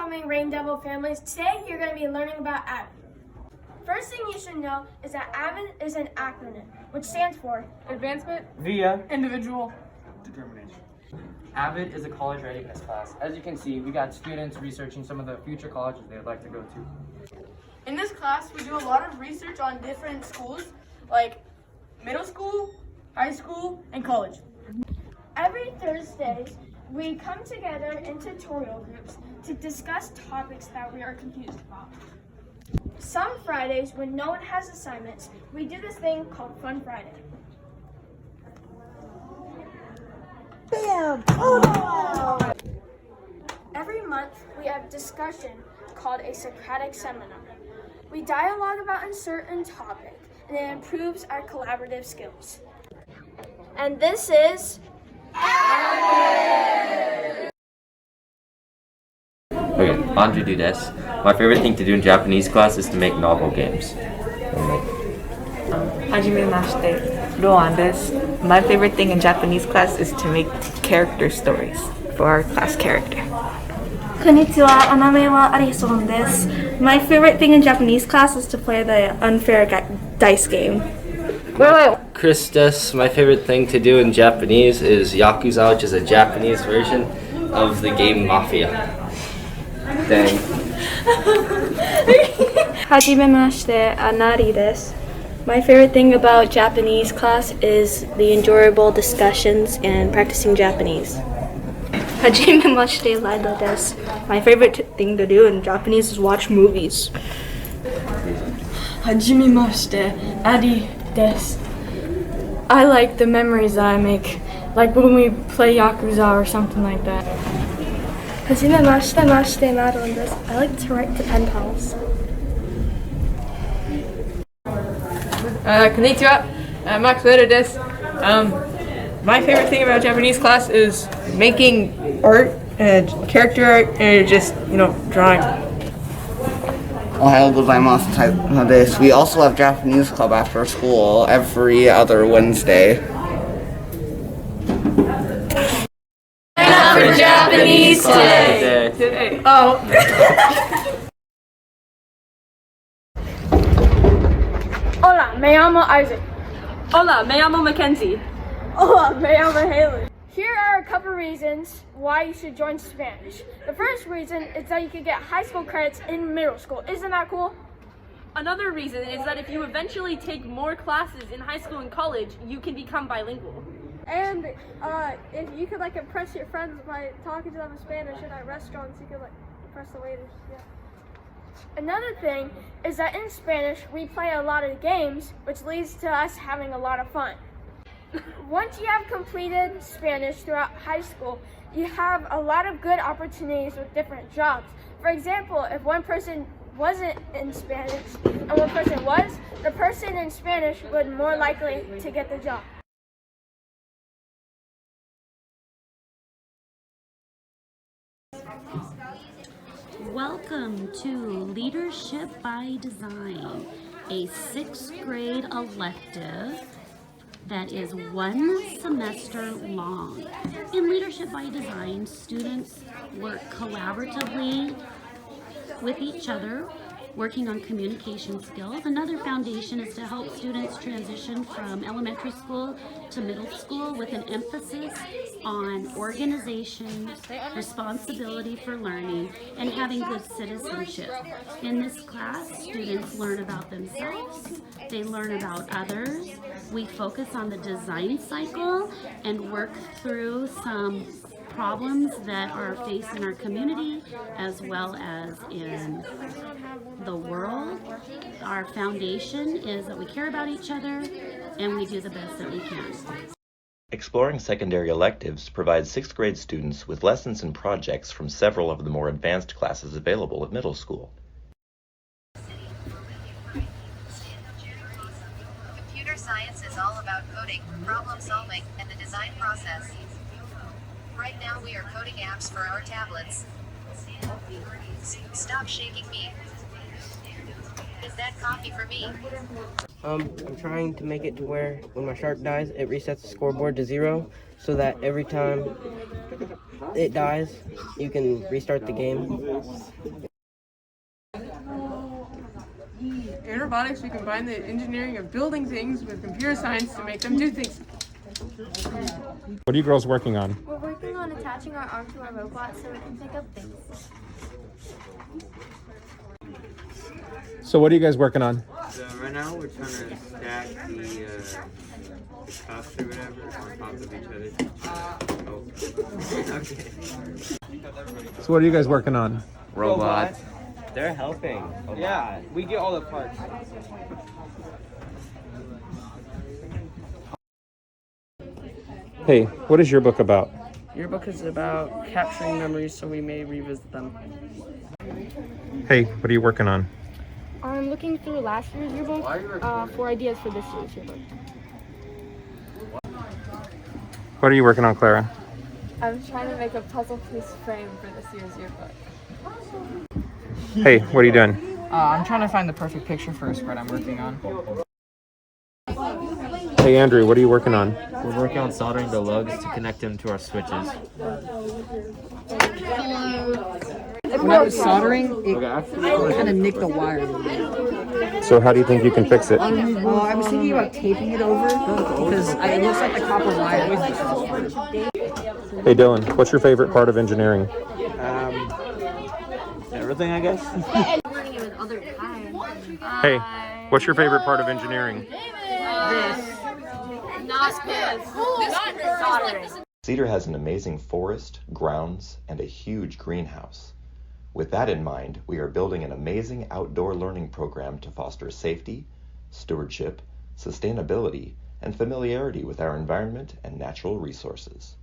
incoming Rain Devil families. Today you're going to be learning about AVID. First thing you should know is that AVID is an acronym, which stands for Advancement via Individual determination. AVID is a college readiness class. As you can see, we got students researching some of the future colleges they would like to go to. In this class, we do a lot of research on different schools, like middle school, high school, and college. Every Thursday, we come together in tutorial groups to discuss topics that we are confused about. Some Fridays, when no one has assignments, we do this thing called Fun Friday. Bam! Oh! Every month, we have discussion called a Socratic seminar. We dialogue about a certain topic, and it improves our collaborative skills. And this is Okay, Andre do this. My favorite thing to do in Japanese class is to make novel games. Hajimemashite, Roan desu. My favorite thing in Japanese class is to make character stories for our class character. Konnichiwa, oname wa Arison desu. My favorite thing in Japanese class is to play the unfair dice game. Chris desu. My favorite thing to do in Japanese is Yakuza, which is a Japanese version of the game Mafia. Dang. Hajimemashite, Nari desu. My favorite thing about Japanese class is the enjoyable discussions and practicing Japanese. Hajimemashite, Laida desu. My favorite thing to do in Japanese is watch movies. Hajimemashite, Adi desu. I like the memories that I make, like when we play Yakuza or something like that. Hajimemashite, Madeline desu. I like to write to pen pals. Konnichiwa, Max Vader desu. My favorite thing about Japanese class is making art and character art and just, drawing. Ohayou gozaimasu desu. We also have Japanese club after school every other Wednesday. Sign up for Japanese today. Oh. Hola, me llamo Isaac. Hola, me llamo Mackenzie. Hola, me llamo Haley. Here are a couple reasons why you should join Spanish. The first reason is that you can get high school credits in middle school. Isn't that cool? Another reason is that if you eventually take more classes in high school and college, you can become bilingual. And if you could impress your friends by talking to them in Spanish at restaurants, you could impress the waiters. Yeah. Another thing is that in Spanish we play a lot of games, which leads to us having a lot of fun. Once you have completed Spanish throughout high school, you have a lot of good opportunities with different jobs. For example, if one person wasn't in Spanish and one person was, the person in Spanish would more likely to get the job. Welcome to Leadership by Design, a 6th grade elective that is 1 semester long. In Leadership by Design, students work collaboratively with each other, working on communication skills. Another foundation is to help students transition from elementary school to middle school with an emphasis on organization, responsibility for learning, and having good citizenship. In this class, students learn about themselves, they learn about others. We focus on the design cycle and work through some problems that are faced in our community as well as in the world. Our foundation is that we care about each other and we do the best that we can. Exploring Secondary Electives provides 6th grade students with lessons and projects from several of the more advanced classes available at middle school. Computer science is all about coding, problem solving, and the design process. Right now we are coding apps for our tablets. Stop shaking me. Is that coffee for me? I'm trying to make it to where when my shark dies, it resets the scoreboard to 0, so that every time it dies, you can restart the game. In robotics, we combine the engineering of building things with computer science to make them do things. What are you girls working on? We're working on attaching our arm to our robot so we can pick up things. So what are you guys working on? So right now we're trying to stack the cups or whatever on top of each other. Okay. So what are you guys working on? Robot. They're helping. Yeah, we get all the parts. Hey, what is your book about? Your book is about capturing memories so we may revisit them. Hey, what are you working on? I'm looking through last year's yearbook for ideas for this year's yearbook. What are you working on, Clara? I'm trying to make a puzzle piece frame for this year's yearbook. Hey, what are you doing? I'm trying to find the perfect picture for a spread I'm working on. Hey, Andrew, what are you working on? We're working on soldering the lugs to connect them to our switches. When I was soldering, it kind of nicked the wire a little bit. So how do you think you can fix it? I was thinking about taping it over because it looks like the copper wire. Hey, Dylan, what's your favorite part of engineering? Everything, I guess. Hey, what's your favorite part of engineering? Cedar has an amazing forest, grounds, and a huge greenhouse. With that in mind, we are building an amazing outdoor learning program to foster safety, stewardship, sustainability, and familiarity with our environment and natural resources.